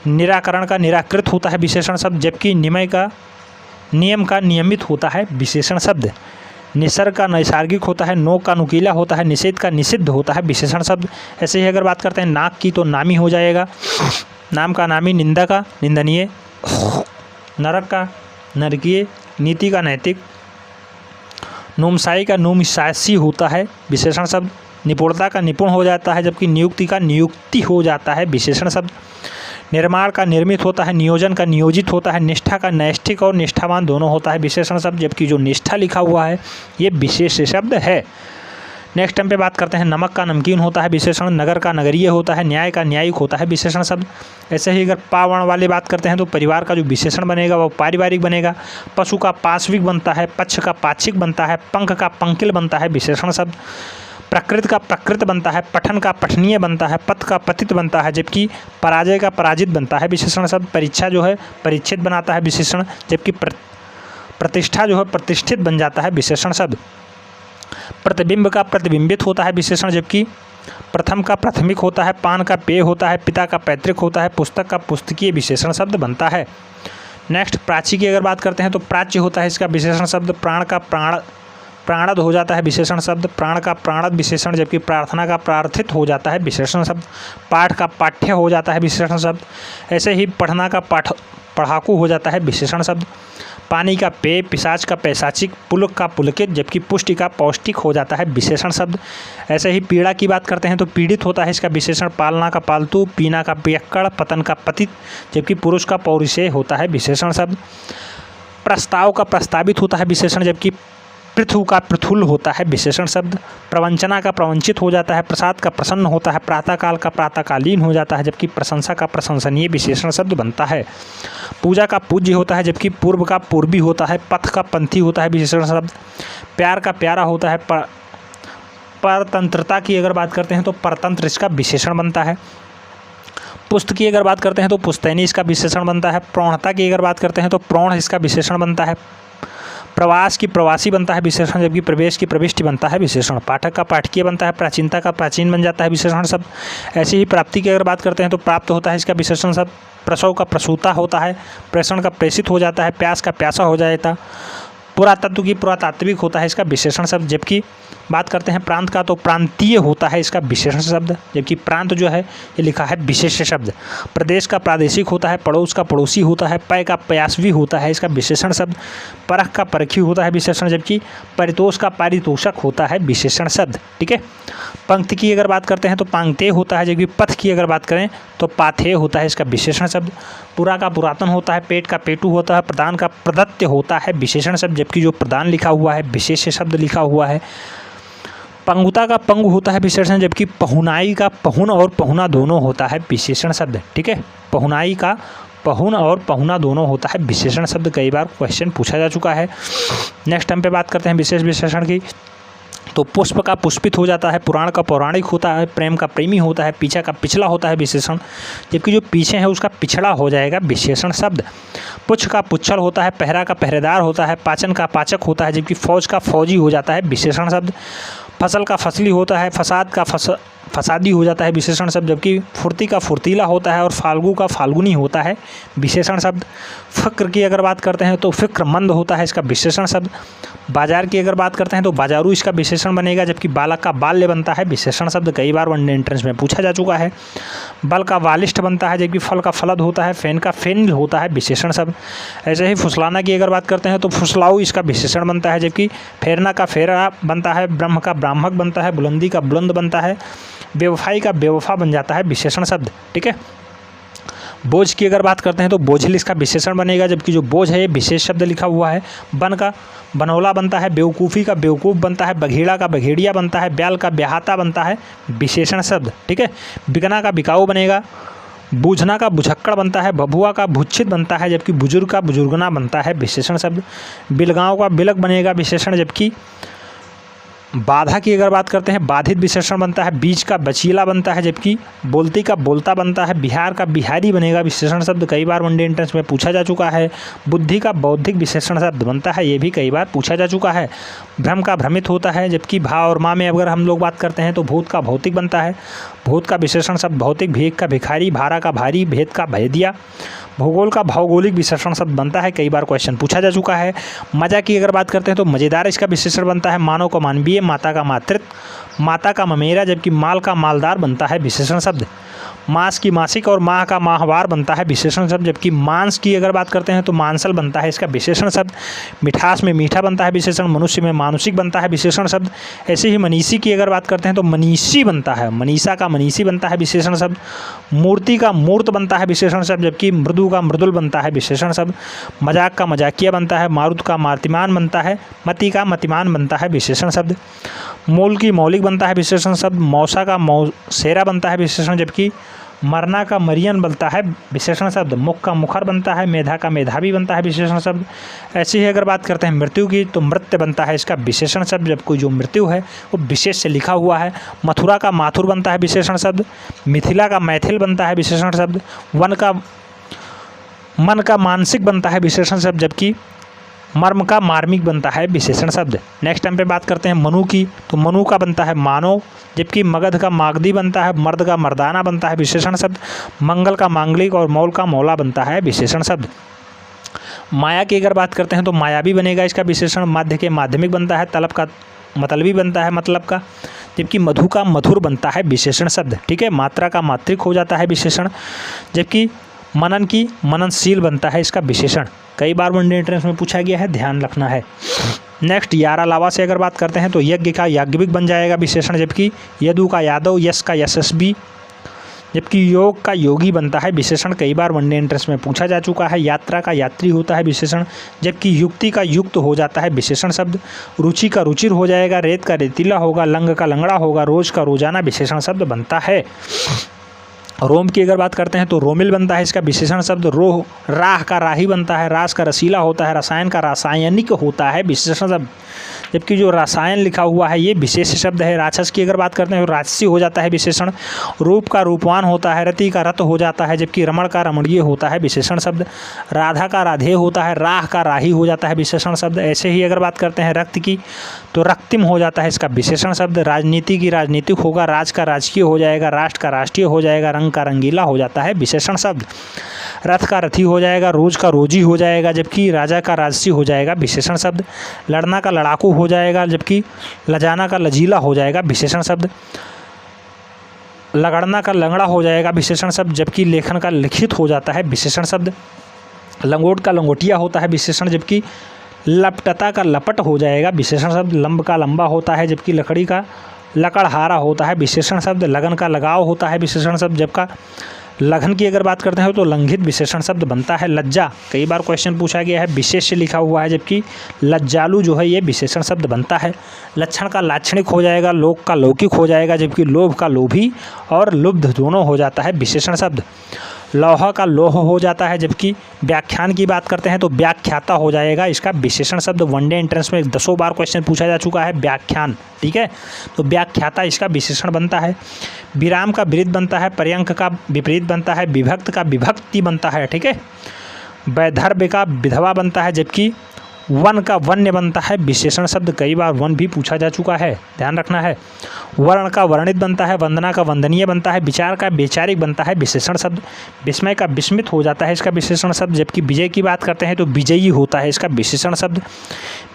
निराकरण का निराकृत होता है विशेषण शब्द, जबकि निमय का नियम का नियमित होता है विशेषण शब्द। निसर्ग का नैसर्गिक होता है। नोक का नुकीला होता है। निषेध का निषिद्ध होता है विशेषण शब्द। ऐसे ही अगर बात करते हैं नाक की, तो नामी हो जाएगा। नाम का नामी। निंदा का निंदनीय। नरक का नरकीय। नीति का नैतिक। नुमसाई का नुमसासी होता है विशेषण शब्द। निपुणता का निपुण हो जाता है, जबकि नियुक्ति का नियुक्ति हो जाता है विशेषण शब्द। निर्माण का निर्मित होता है। नियोजन का नियोजित होता है। निष्ठा का नैष्ठिक और निष्ठावान दोनों होता है विशेषण शब्द, जबकि जो निष्ठा लिखा हुआ है ये विशेष शब्द है। नेक्स्ट टाइम पे बात करते हैं नमक का नमकीन होता है विशेषण। नगर का नगरीय होता है। न्याय का न्यायिक होता है विशेषण शब्द। ऐसे ही अगर पावर्ण वाले बात करते हैं तो परिवार का जो विशेषण बनेगा वो पारिवारिक बनेगा। पशु का पाश्विक बनता है। पक्ष का पाक्षिक बनता है। पंख का पंकिल बनता है विशेषण शब्द। प्रकृत का प्रकृत बनता है, पठन का पठनीय बनता है, पथ का पतित बनता है, जबकि पराजय का पराजित बनता है विशेषण शब्द। परीक्षा जो है परीक्षित बनाता है विशेषण, जबकि प्रतिष्ठा जो है प्रतिष्ठित बन जाता है विशेषण शब्द। प्रतिबिंब का प्रतिबिंबित होता है विशेषण, जबकि प्रथम का प्राथमिक होता है, पान का पेय होता है, पिता का पैतृक होता है, पुस्तक का पुस्तकीय विशेषण शब्द बनता है। नेक्स्ट प्राची की अगर बात करते हैं तो प्राच्य होता है इसका विशेषण शब्द। प्राण का प्राणद हो जाता है विशेषण शब्द, प्राण का प्राणद विशेषण, जबकि प्रार्थना का प्रार्थित हो जाता है विशेषण शब्द। पाठ का पाठ्य हो जाता है विशेषण शब्द। ऐसे ही पढ़ना का पढ़ाकू हो जाता है विशेषण शब्द। पानी का पेय, पिशाच का पैशाचिक, पुलक का पुलकित, जबकि पुष्टि का पौष्टिक हो जाता है विशेषण शब्द। ऐसे ही पीड़ा की बात करते हैं तो पीड़ित होता है इसका विशेषण। पालना का पालतू, पीना का पियक्कड़, पतन का पतित, जबकि पुरुष का पौरुषेय होता है विशेषण शब्द। प्रस्ताव का प्रस्तावित होता है विशेषण, जबकि पृथु का पृथुल होता है विशेषण शब्द। प्रवंचना का प्रवंचित हो जाता है, प्रसाद का प्रसन्न होता है, प्रातःकाल का प्रातःकालीन हो जाता है, जबकि प्रशंसा का प्रशंसनीय विशेषण शब्द बनता है। पूजा का पूज्य होता है, जबकि पूर्व का पूर्वी होता है, पथ का पंथी होता है विशेषण शब्द। प्यार का प्यारा होता है, परतंत्रता की अगर बात करते हैं तो परतंत्र इसका विशेषण बनता है। पुस्त की अगर बात करते हैं तो पुस्तैनी इसका विशेषण बनता है। प्रौढ़ता की अगर बात करते हैं तो प्रौढ़ इसका विशेषण बनता है। प्रवास की प्रवासी बनता है विशेषण, जबकि प्रवेश की प्रविष्टि बनता है विशेषण। पाठक का पाठकीय बनता है, प्राचीनता का प्राचीन बन जाता है विशेषण शब्द। ऐसे ही प्राप्ति की अगर बात करते हैं तो प्राप्त होता है इसका विशेषण शब्द। प्रसव का प्रसूता होता है, प्रेषण का प्रेषित हो जाता है, प्यास का प्यासा हो जाता। पुरातत्व की पुरातात्विक होता है इसका विशेषण शब्द। जबकि बात करते हैं प्रांत का तो प्रांतीय होता है इसका विशेषण शब्द, जबकि प्रांत जो है ये लिखा है विशेष शब्द। प्रदेश का प्रादेशिक होता है, पड़ोस का पड़ोसी होता है, पय का पयासवी होता है इसका विशेषण शब्द। परख का परखी होता है विशेषण, जबकि परितोष का पारितोषक होता है विशेषण शब्द। ठीक है। पंक्ति की अगर बात करते हैं तो पांगतेय होता है, जबकि पथ की अगर बात करें तो पाथेय होता है इसका विशेषण शब्द। पुरा का पुरातन होता है, पेट का पेटू होता है, प्रदान का प्रदत्य होता है विशेषण शब्द, जबकि जो प्रदान लिखा हुआ है विशेष शब्द लिखा हुआ है। पंगुता का पंगु होता है विशेषण, जबकि पहुनाई का पहुन और पहुना दोनों होता है विशेषण शब्द। ठीक है। पहुनाई का पहुन और पहुना दोनों होता है विशेषण शब्द। कई बार क्वेश्चन पूछा जा चुका है। नेक्स्ट हम पे बात करते हैं विशेष विशेषण की। तो पुष्प का पुष्पित हो जाता है, पुराण का पौराणिक होता है, प्रेम का प्रेमी होता है, पीछा का पिछला होता है विशेषण, जबकि जो पीछे है उसका पिछड़ा हो जाएगा विशेषण शब्द। पुच्छ का पुच्छल होता है, पहरा का पहरेदार होता है, पाचन का पाचक होता है, जबकि फौज का फौजी हो जाता है विशेषण शब्द। फसल का फसली होता है, फसाद का फसादी हो जाता है विशेषण शब्द, जबकि फुर्ती का फुर्तीला होता है और फाल्गु का फाल्गुनी होता है विशेषण शब्द। फ़क्र की अगर बात करते हैं तो फ़िक्रमंद होता है इसका विशेषण शब्द। बाजार की अगर बात करते हैं तो बाजारू इसका विशेषण बनेगा, जबकि बालक का बाल्य बनता है विशेषण शब्द। कई बार वनडे एंट्रेंस में पूछा जा चुका है। बल का बालिष्ठ बनता है, जबकि फल का फलद होता है, फैन का फेन होता है विशेषण शब्द। ऐसे ही फुसलाना की अगर बात करते हैं तो फुसलाऊ इसका विशेषण बनता है, जबकि फेरना का फेरा बनता है, ब्रह्म का ब्राह्मक बनता है, बुलंदी का बुलंद बनता है, बेवफाई का बेवफा बन जाता है विशेषण शब्द। ठीक है। बोझ की अगर बात करते हैं तो बोझिल इसका विशेषण बनेगा, जबकि जो बोझ है ये विशेष शब्द लिखा हुआ है। बन का बनौला बनता है, बेवकूफ़ी का बेवकूफ़ बनता है, बघेड़ा का बघेड़िया बनता है, ब्याल का ब्याहता बनता है विशेषण शब्द। ठीक है। बिकना का बिकाऊ बनेगा, बूझना का बुझक्कड़ बनता है, बभुआ का भुच्छित बनता है, जबकि बुजुर्ग का बुजुर्गना बनता है विशेषण शब्द। बिलगांव का बिलक बनेगा विशेषण, जबकि बाधा की अगर बात करते हैं बाधित विशेषण बनता है। बीज का बचीला बनता है, जबकि बोलती का बोलता बनता है। बिहार का बिहारी बनेगा विशेषण शब्द। कई बार वनडे एंट्रेंस में पूछा जा चुका है। बुद्धि का बौद्धिक विशेषण शब्द बनता है, ये भी कई बार पूछा जा चुका है। भ्रम का भ्रमित होता है, जबकि भा और माँ में अगर हम लोग बात करते हैं तो भूत का भौतिक बनता है। भूत का विशेषण शब्द भौतिक, भेद का भिखारी, भारा का भारी, भेद का भेदिया। भूगोल का भौगोलिक विशेषण शब्द बनता है, कई बार क्वेश्चन पूछा जा चुका है। मजा की अगर बात करते हैं तो मज़ेदार इसका विशेषण बनता है। मानव का मानवीय, माता का मातृत्व, माता का ममेरा, जबकि माल का मालदार बनता है विशेषण शब्द। मास की मासिक और माह का माहवार बनता है विशेषण शब्द, जबकि मांस की अगर बात करते हैं तो मांसल बनता है इसका विशेषण शब्द। मिठास में मीठा बनता है विशेषण, मनुष्य में मानुषिक बनता है विशेषण शब्द। ऐसे ही मनीषी की अगर बात करते हैं तो मनीषी बनता है, मनीषा का मनीषी बनता है विशेषण शब्द। मूर्ति का मूर्त बनता है विशेषण शब्द, जबकि मृदु का मृदुल बनता है विशेषण शब्द। मजाक का मजाकिया बनता है, मारुत का मार्तिमान बनता है, मति का मतिमान बनता है विशेषण शब्द। मूल की मौलिक बनता है विशेषण शब्द। मौसा का मौसेरा बनता है विशेषण, जबकि मरना का मरियन बनता है विशेषण शब्द, मुख का मुखर बनता है, मेधा का मेधावी बनता है विशेषण शब्द। ऐसे ही अगर बात करते हैं मृत्यु की तो मृत्य बनता है इसका विशेषण शब्द, जब कोई जो मृत्यु है वो विशेष से लिखा हुआ है। मथुरा का माथुर बनता है विशेषण शब्द, मिथिला का मैथिल बनता है विशेषण शब्द, मन का मानसिक बनता है विशेषण शब्द, जबकि मर्म का मार्मिक बनता है विशेषण शब्द। नेक्स्ट टाइम पे बात करते हैं मनु की तो मनु का बनता है मानव, जबकि मगध का मागधी बनता है, मर्द का मर्दाना बनता है विशेषण शब्द, मंगल का मांगलिक और मौल का मौला बनता है विशेषण शब्द। माया की अगर बात करते हैं तो मायावी बनेगा इसका विशेषण, माध्य के माध्यमिक बनता है, तलब का मतलबी बनता है मतलब का, जबकि मधु का मधुर बनता है विशेषण शब्द। ठीक है, मात्रा का मात्रिक हो जाता है विशेषण, जबकि मनन की मननशील बनता है इसका विशेषण। कई बार वनडे एंट्रेंस में पूछा गया है, ध्यान रखना है। नेक्स्ट यारा लावा से अगर बात करते हैं तो यज्ञ का याज्ञविक बन जाएगा विशेषण, जबकि यदु का यादव, यश का यशस्वी, जबकि योग का योगी बनता है विशेषण। कई बार वनडे एंट्रेंस में पूछा जा चुका है। यात्रा का यात्री होता है विशेषण, जबकि युक्ति का युक्त हो जाता है विशेषण शब्द। रुचि का रुचिर हो जाएगा, रेत का रेतीला होगा, लंग का लंगड़ा होगा, रोज का रोजाना विशेषण शब्द बनता है। रोम की अगर बात करते हैं तो रोमिल बनता है इसका विशेषण शब्द। रोह राह का राही बनता है, रास का रसीला होता है, रसायन का रासायनिक होता है विशेषण शब्द, जबकि जो रसायन लिखा हुआ है ये विशेष शब्द है। राक्षस की अगर बात करते हैं तो राजसी हो जाता है विशेषण। रूप का रूपवान होता है, रति का रत हो जाता है, जबकि रमण का रमणीय होता है विशेषण शब्द। राधा का राधेय होता है, राह का राही हो जाता है विशेषण शब्द। ऐसे ही अगर बात करते हैं रक्त की तो रक्तिम हो जाता है इसका विशेषण शब्द। राजनीति की राजनीतिक होगा, राज का राजकीय हो जाएगा, राष्ट्र का राष्ट्रीय हो जाएगा, रंग का रंगीला हो जाता है विशेषण शब्द। रथ का रथी हो जाएगा, रोज का रोजी हो जाएगा, जबकि राजा का राजसी हो जाएगा विशेषण शब्द। लड़ना का लड़ाकू हो जाएगा, जबकि लजाना का लजीला हो जाएगा विशेषण शब्द। लगड़ना का लंगड़ा हो जाएगा विशेषण शब्द, जबकि लेखन का लिखित हो जाता है विशेषण शब्द। लंगोट का लंगोटिया होता है विशेषण, जबकि लपटता का लपट हो जाएगा विशेषण शब्द। लंब का लंबा होता है, जबकि लकड़ी का लकड़हारा होता है विशेषण शब्द। लगन का लगाव होता है विशेषण शब्द, जबकि लगन की अगर बात करते हैं तो लंघित विशेषण शब्द बनता है। लज्जा कई बार क्वेश्चन पूछा गया है, विशेष लिखा हुआ है, जबकि लज्जालु जो है ये विशेषण शब्द बनता है। लक्षण का लाक्षणिक हो जाएगा, लोक का लौकिक हो जाएगा, जबकि लोभ का लोभी और लुब्ध दोनों हो जाता है विशेषण शब्द। लौह का लोह हो जाता है, जबकि व्याख्यान की बात करते हैं तो व्याख्याता हो जाएगा इसका विशेषण शब्द। वनडे एंट्रेंस में 10 बार क्वेश्चन पूछा जा चुका है व्याख्यान, ठीक है, तो व्याख्याता इसका विशेषण बनता है। विराम का विरुद्ध बनता है, पर्यंक का विपरीत बनता है, विभक्त का विभक्ति बनता है, ठीक है, वैधर्भ का विधवा बनता है, जबकि वन का वन्य बनता है विशेषण शब्द। कई बार वन भी पूछा जा चुका है, ध्यान रखना है। वर्ण का वर्णित बनता है, वंदना का वंदनीय बनता है, विचार का वैचारिक बनता है विशेषण शब्द। विस्मय का विस्मित हो जाता है इसका विशेषण शब्द, जबकि विजय की बात करते हैं तो विजयी होता है इसका विशेषण शब्द।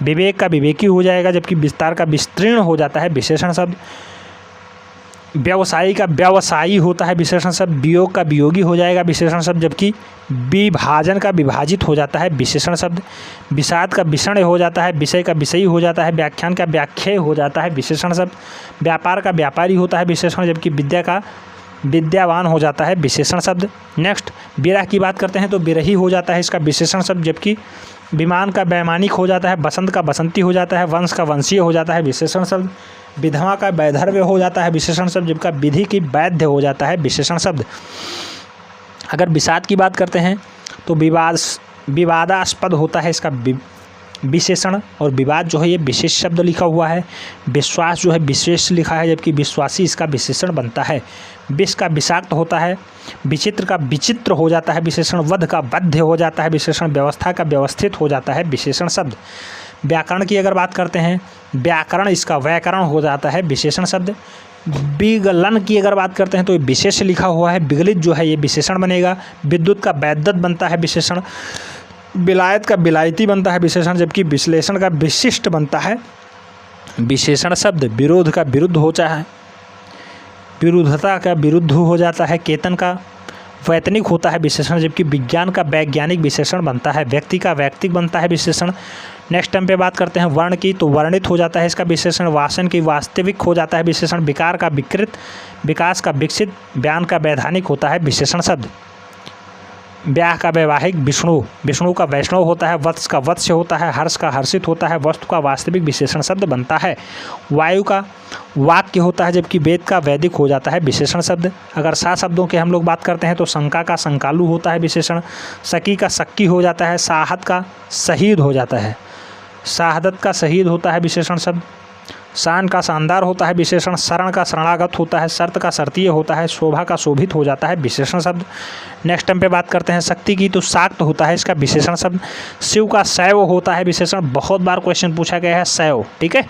विवेक का विवेकी हो जाएगा, जबकि विस्तार का विस्तीर्ण हो जाता है विशेषण शब्द। व्यवसायी का व्यवसायी होता है विशेषण शब्द। वियोग का वियोगी हो जाएगा विशेषण शब्द, जबकि विभाजन का विभाजित हो जाता है विशेषण शब्द। विषाद का विषण हो जाता है, विषय का विषयी हो जाता है, व्याख्यान का व्याख्याय हो जाता है विशेषण शब्द। व्यापार का व्यापारी होता है विशेषण, जबकि विद्या का विद्यावान हो जाता है विशेषण शब्द। नेक्स्ट विरह की बात करते हैं तो विरही हो जाता है इसका विशेषण शब्द, जबकि विमान का वैमानिक हो जाता है, बसंत का बसंती हो जाता है, वंश का वंशीय हो जाता है विशेषण शब्द। विधवा का वैधर्व्य हो जाता है विशेषण शब्द, जबकि विधि की वैध्य हो जाता है विशेषण शब्द। अगर विषाद की बात करते हैं तो विवादास्पद होता है इसका विशेषण, और विवाद जो है ये विशेष शब्द लिखा हुआ है। विश्वास जो है विशेष लिखा है, जबकि विश्वासी इसका विशेषण बनता है। विष का विषाक्त होता है, विचित्र का विचित्र हो जाता है विशेषण, वध का वध्य हो जाता है विशेषण, व्यवस्था का व्यवस्थित हो जाता है विशेषण शब्द। व्याकरण की अगर बात करते हैं, व्याकरण इसका व्याकरण हो जाता है विशेषण शब्द। विगलन की अगर बात करते हैं तो विशेष लिखा हुआ है, विगलित जो है ये विशेषण बनेगा। विद्युत का वैद्युत बनता है विशेषण। विलायत का विलायती बनता है विशेषण, जबकि विश्लेषण का विशिष्ट बनता है विशेषण शब्द। विरोध का विरुद्ध होता है, विरुद्धता का विरुद्ध हो जाता है। केतन का वैतनिक होता है विशेषण, जबकि विज्ञान का वैज्ञानिक विशेषण बनता है। व्यक्ति का वैयक्तिक बनता है विशेषण। नेक्स्ट टाइम पे बात करते हैं वर्ण की तो वर्णित हो जाता है इसका विशेषण। वासन की वास्तविक हो जाता है विशेषण। विकार का विकृत, विकास का विकसित, बयान का वैधानिक होता है विशेषण शब्द। ब्याह का वैवाहिक, विष्णु, विष्णु का वैष्णव होता है, वत्स का वत्स्य होता है, हर्ष का हर्षित होता है, वस्तु का वास्तविक विशेषण शब्द बनता है, वायु का वाक्य होता है, जबकि वेद का वैदिक हो जाता है विशेषण शब्द। अगर 7 शब्दों की हम लोग बात करते हैं तो शंका का शंकालु होता है विशेषण, सकी का सक्की हो जाता है, साहत का शहीद हो जाता है, शहादत का शहीद होता है विशेषण शब्द, शान का शानदार होता है विशेषण, शरण का शरणागत होता है, शर्त का शर्तीय होता है, शोभा का शोभित हो जाता है विशेषण शब्द। नेक्स्ट टाइम पे बात करते हैं शक्ति की, तो शाक्त होता है इसका विशेषण शब्द। शिव का शैव होता है विशेषण, बहुत बार क्वेश्चन पूछा गया है शैव, ठीक है,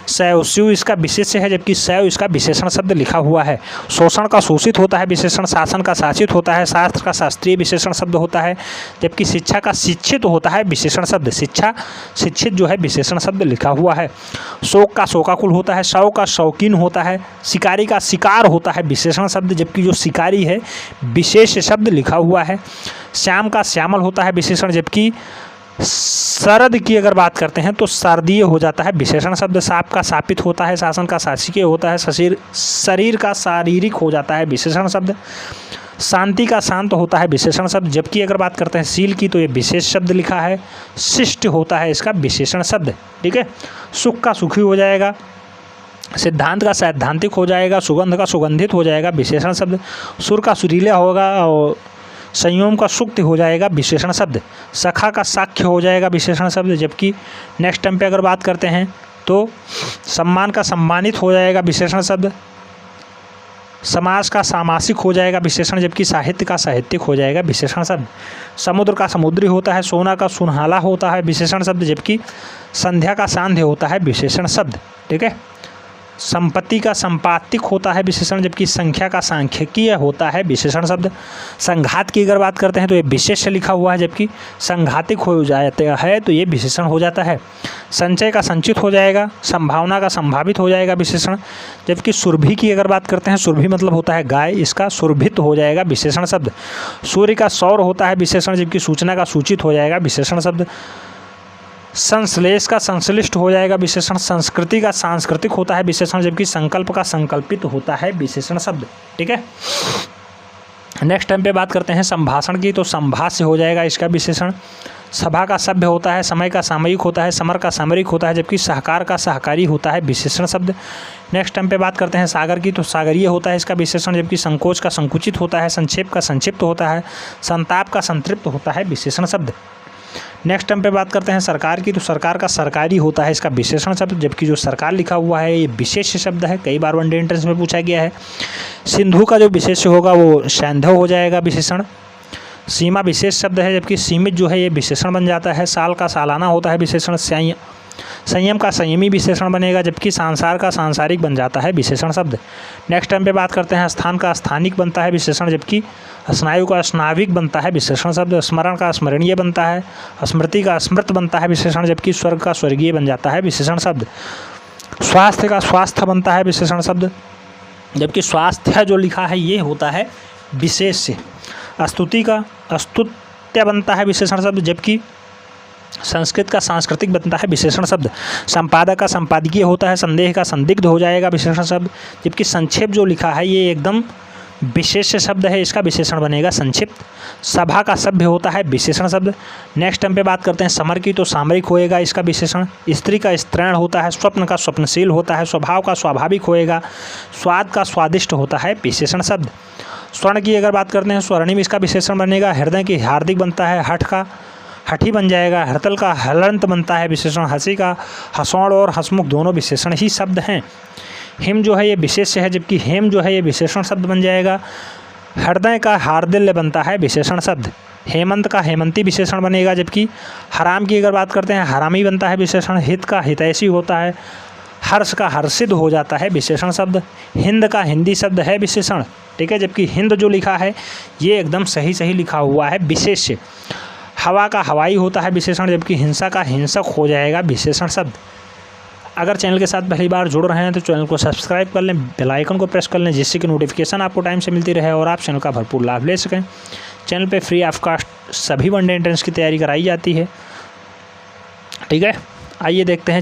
शैव, शिव इसका विशेष्य है, जबकि शैव इसका विशेषण शब्द लिखा हुआ है। शोषण का शोषित होता है विशेषण, शासन का शासित होता है, शास्त्र का शास्त्रीय विशेषण शब्द होता है, जबकि शिक्षा का शिक्षित होता है विशेषण शब्द, शिक्षा शिक्षित जो है विशेषण शब्द लिखा हुआ है। शोक का शोकाकुल होता है, शव का शौकीन होता है, शिकारी का शिकार होता है विशेषण शब्द, जबकि जो शिकारी है विशेष शब्द लिखा हुआ है। श्याम का श्यामल होता है विशेषण, जबकि शरद की अगर बात करते हैं तो शारदीय हो जाता है विशेषण शब्द। साप का सापित होता है, शासन का शासकीय होता है, शरीर का शारीरिक हो जाता है विशेषण शब्द। शांति का शांत होता है विशेषण शब्द, जबकि अगर बात करते हैं शील की तो ये विशेष शब्द लिखा है, शिष्ट होता है इसका विशेषण शब्द, ठीक है। सुख का सुखी हो जाएगा, सिद्धांत का सैद्धांतिक हो जाएगा, सुगंध का सुगंधित हो जाएगा विशेषण शब्द, सुर का सुरीला होगा और संयम का सुक्त हो जाएगा विशेषण शब्द, सखा का साख्य हो जाएगा विशेषण शब्द, जबकि नेक्स्ट टाइम पे अगर बात करते हैं तो सम्मान का सम्मानित हो जाएगा विशेषण शब्द, समास का सामासिक हो जाएगा विशेषण, जबकि साहित्य का साहित्यिक हो जाएगा विशेषण शब्द। समुद्र का समुद्री होता है, सोना का सुनहाला होता है विशेषण शब्द, जबकि संध्या का सांध्य होता है विशेषण शब्द, ठीक है। संपत्ति का संपातिक होता है विशेषण, जबकि संख्या का सांख्यिकीय होता है विशेषण शब्द। संघात की अगर बात करते हैं तो ये विशेष लिखा हुआ है, जबकि संघातिक हो जाता है तो ये विशेषण हो जाता है। संचय का संचित हो जाएगा, संभावना का संभावित हो जाएगा विशेषण, जबकि सुरभि की अगर बात करते हैं, सुरभि मतलब होता है गाय, इसका सुरभित हो जाएगा विशेषण शब्द। सूर्य का सौर होता है विशेषण, जबकि सूचना का सूचित हो जाएगा विशेषण शब्द। संश्लेष का संश्लिष्ट हो जाएगा विशेषण, संस्कृति का सांस्कृतिक होता है विशेषण, जबकि संकल्प का संकल्पित होता है विशेषण शब्द, ठीक है। नेक्स्ट टाइम पे बात करते हैं संभाषण की, तो संभाष्य हो जाएगा इसका विशेषण। सभा का सभ्य होता है, समय का सामयिक होता है, समर का सामरिक होता है, जबकि सहकार का सहकारी होता है विशेषण शब्द। नेक्स्ट टाइम पे बात करते हैं सागर की, तो सागरीय होता है इसका विशेषण, जबकि संकोच का संकुचित होता है, संक्षेप का संक्षिप्त होता है, संताप का संतृप्त होता है विशेषण शब्द। नेक्स्ट टाइम पे बात करते हैं सरकार की, तो सरकार का सरकारी होता है इसका विशेषण शब्द, जबकि जो सरकार लिखा हुआ है ये विशेष शब्द है, कई बार वनडे एंट्रेंस में पूछा गया है। सिंधु का जो विशेष होगा वो सैंधव हो जाएगा विशेषण। सीमा विशेष शब्द है, जबकि सीमित जो है ये विशेषण बन जाता है। साल का सालाना होता है विशेषण। संयम का संयमी विशेषण बनेगा, जबकि सांसार का सांसारिक बन जाता है विशेषण शब्द। नेक्स्ट टाइम पे बात करते हैं स्थान का स्थानिक बनता है विशेषण, जबकि स्नायु का स्नाविक बनता है विशेषण शब्द। स्मरण का स्मरणीय बनता है, स्मृति का स्मृत बनता है विशेषण, जबकि स्वर्ग का स्वर्गीय बन जाता है विशेषण शब्द। स्वास्थ्य का स्वास्थ्य बनता है विशेषण शब्द, जबकि स्वास्थ्य जो लिखा है ये होता है विशेष्य। स्तुति का स्तुत्य बनता है विशेषण शब्द, जबकि संस्कृत का सांस्कृतिक बनता है विशेषण शब्द। संपादक का संपादकीय होता है, संदेह का संदिग्ध हो जाएगा विशेषण शब्द, जबकि संक्षेप जो लिखा है ये एकदम विशेष शब्द है, इसका विशेषण बनेगा संक्षिप्त। सभा का सभ्य होता है विशेषण शब्द। नेक्स्ट टाइम पे बात करते हैं समर की, तो सामरिक होएगा इसका विशेषण। स्त्री का स्त्रैण होता है, स्वप्न का स्वप्नशील होता है, स्वभाव का स्वाभाविक होएगा, स्वाद का स्वादिष्ट होता है विशेषण शब्द। स्वर्ण की अगर बात करते हैं स्वर्णिम इसका विशेषण बनेगा। हृदय की हार्दिक बनता है, हठ का हठी बन जाएगा। हरतल का हलंत बनता है विशेषण। हंसी का हसौड़ और हसमुख दोनों विशेषण ही शब्द हैं। हिम जो है ये विशेष है, जबकि हेम जो है ये विशेषण शब्द बन जाएगा। हृदय का हार्दिल्य बनता है विशेषण शब्द। हेमंत का हेमंती विशेषण बनेगा, जबकि हराम की अगर बात करते हैं हरामी बनता है विशेषण। हित का हितैषी होता है, हर्ष का हर्षित हो जाता है विशेषण शब्द। हिंद का हिंदी शब्द है विशेषण, ठीक है, जबकि हिंद जो लिखा है ये एकदम सही लिखा हुआ है विशेष्य। हवा का हवाई होता है विशेषण, जबकि हिंसा का हिंसक हो जाएगा विशेषण शब्द। अगर चैनल के साथ पहली बार जुड़ रहे हैं तो चैनल को सब्सक्राइब कर लें, बेल आइकन को प्रेस कर लें, जिससे कि नोटिफिकेशन आपको टाइम से मिलती रहे और आप चैनल का भरपूर लाभ ले सकें। चैनल पे फ्री ऑफ कास्ट सभी वनडे एंट्रेंस की तैयारी कराई जाती है, ठीक है। आइए देखते हैं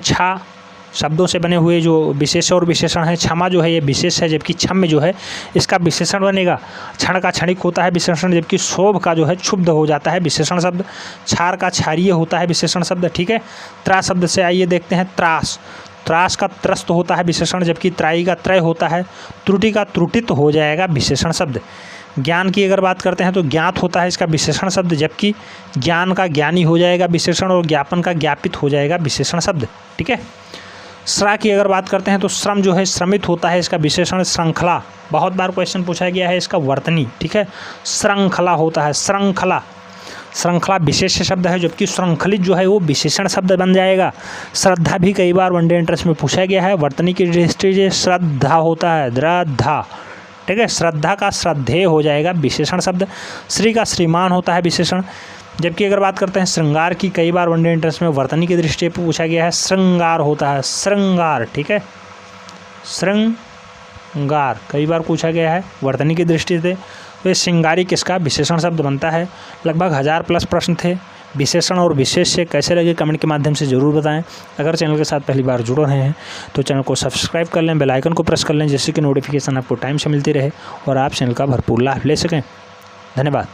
शब्दों से बने हुए जो विशेष और विशेषण है, क्षमा जो है ये विशेष है, जबकि क्षम्य जो है इसका विशेषण बनेगा। क्षण का क्षणिक होता है विशेषण, जबकि क्षोभ का जो है क्षुब्ध हो जाता है विशेषण शब्द। क्षार का क्षारीय होता है विशेषण शब्द, ठीक है। त्रास शब्द से आइए देखते हैं त्रास। त्रास का त्रस्त होता है विशेषण, जबकि त्राई का त्रय होता है। त्रुटि का त्रुटित हो जाएगा विशेषण शब्द। ज्ञान की अगर बात करते हैं तो ज्ञात होता है इसका विशेषण शब्द, जबकि ज्ञान का ज्ञानी हो जाएगा विशेषण और ज्ञापन का ज्ञापित हो जाएगा विशेषण शब्द, ठीक है। श्रा की अगर बात करते हैं तो श्रम जो है श्रमित होता है इसका विशेषण। श्रृंखला, बहुत बार क्वेश्चन पूछा गया है इसका वर्तनी, ठीक है। श्रृंखला होता है, श्रृंखला। श्रृंखला विशेष शब्द है, जबकि श्रृंखलित जो है वो विशेषण शब्द बन जाएगा। श्रद्धा भी कई बार वनडे इंटरेस्ट में पूछा गया है, वर्तनी की दृष्टि श्रद्धा होता है, द्रद्धा, ठीक है। श्रद्धा का श्रद्धेय हो जाएगा विशेषण शब्द। श्री का श्रीमान होता है विशेषण, जबकि अगर बात करते हैं श्रृंगार की, कई बार वनडे इंटरेस्ट में वर्तनी की दृष्टि पर पूछा गया है, श्रृंगार होता है, श्रृंगार, ठीक है। श्रृंगार कई बार पूछा गया है वर्तनी की दृष्टि से, तो श्रृंगारी किसका विशेषण शब्द बनता है। लगभग 1000+ प्रश्न थे विशेषण और विशेष से। कैसे लगे कमेंट के माध्यम से ज़रूर बताएं। अगर चैनल के साथ पहली बार जुड़ रहे हैं तो चैनल को सब्सक्राइब कर लें, बेल आइकन को प्रेस कर लें, जिससे कि नोटिफिकेशन आपको टाइम से मिलती रहे और आप चैनल का भरपूर लाभ ले सकें। धन्यवाद।